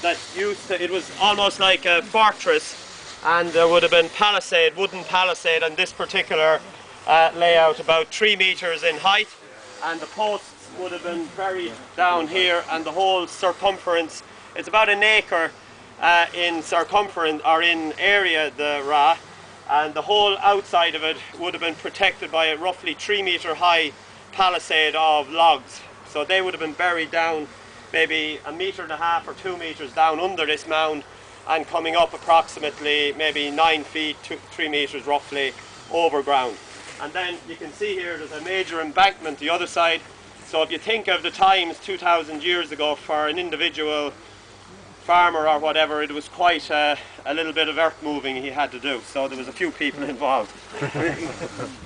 That used to, it was almost like a fortress, and there would have been palisade, wooden palisade on this particular layout, about 3 meters in height, and the posts would have been buried down here, and the whole circumference, it's about an acre in circumference, or in area, the Ra, and the whole outside of it would have been protected by a roughly 3 meter high palisade of logs. So they would have been buried down maybe 1.5 meters or 2 meters down under this mound, and coming up approximately maybe 9 feet to 3 meters roughly over ground. And then you can see here there's a major embankment the other side. So if you think of the times 2,000 years ago, for an individual farmer or whatever, it was quite a little bit of earth moving he had to do. So there was a few people involved.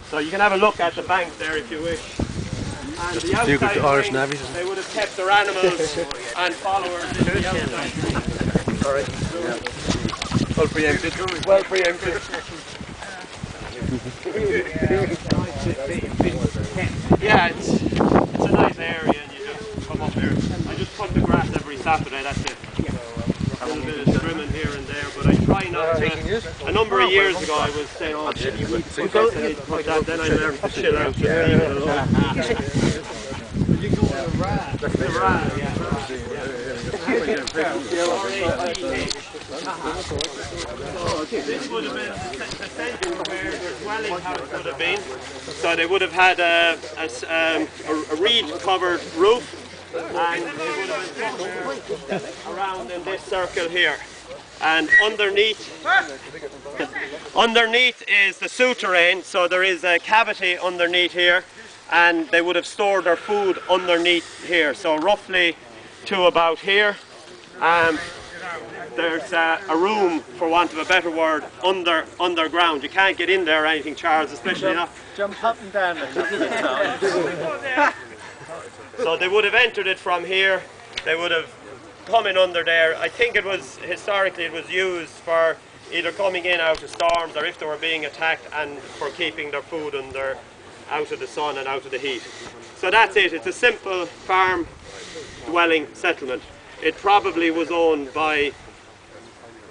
So you can have a look at the bank there if you wish. And the outside ring, they would have kept their animals and followers in the outside. Sorry. Yeah. Well preempted. Well preempted. Yeah, it's a nice area, and you just come up here. I just cut the grass every Saturday, that's it. A little bit of trimming here and there, but I try not to. A number of years ago I was saying, oh, put that, then I learned to chill out, just leave it alone. You go to the ride. The ride, yeah. This would have been the centre where their dwelling house would have been. So they would have had a reed-covered roof, and they would have been around in this circle here. And underneath is the souterrain, so there is a cavity underneath here, and they would have stored their food underneath here. So roughly to about here. There's a room, for want of a better word, underground. You can't get in there or anything, Charles, especially not. Jump up and down. So they would have entered it from here. They would have come in under there. I think it was, historically, it was used for either coming in out of storms, or if they were being attacked, and for keeping their food out of the sun and out of the heat. So that's it. It's a simple farm dwelling settlement. It probably was owned by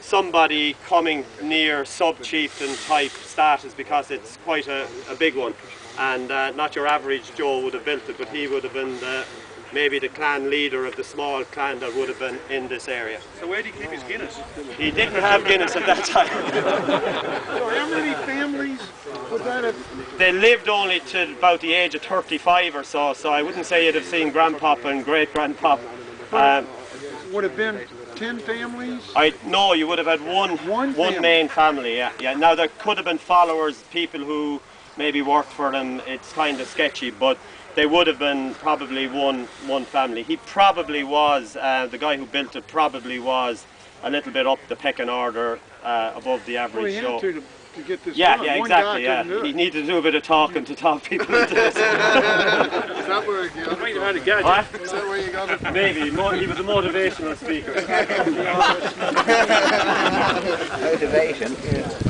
somebody coming near sub-chieftain type status, because it's quite a big one, and not your average Joe would have built it, but he would have been maybe the clan leader of the small clan that would have been in this area. So where did he keep his Guinness? He didn't have Guinness at that time. So how many families was that? They lived only to about the age of 35 or so, so I wouldn't say you'd have seen grandpop and great-grandpop. Would have been 10 families? No, you would have had one main family, yeah. Now there could have been followers, people who maybe worked for them. It's kind of sketchy, but they would have been probably one family. He probably was, the guy who built it probably was a little bit up the pecking order, above the average. Well, he had to get this yeah, done. yeah, One exactly, guy couldn't do it. He needed to do a bit of talking to talk people into this. Is that where you got it? Might have had a gadget. What? Is that where you got it? Maybe. He was a motivational speaker. Motivation. Yeah.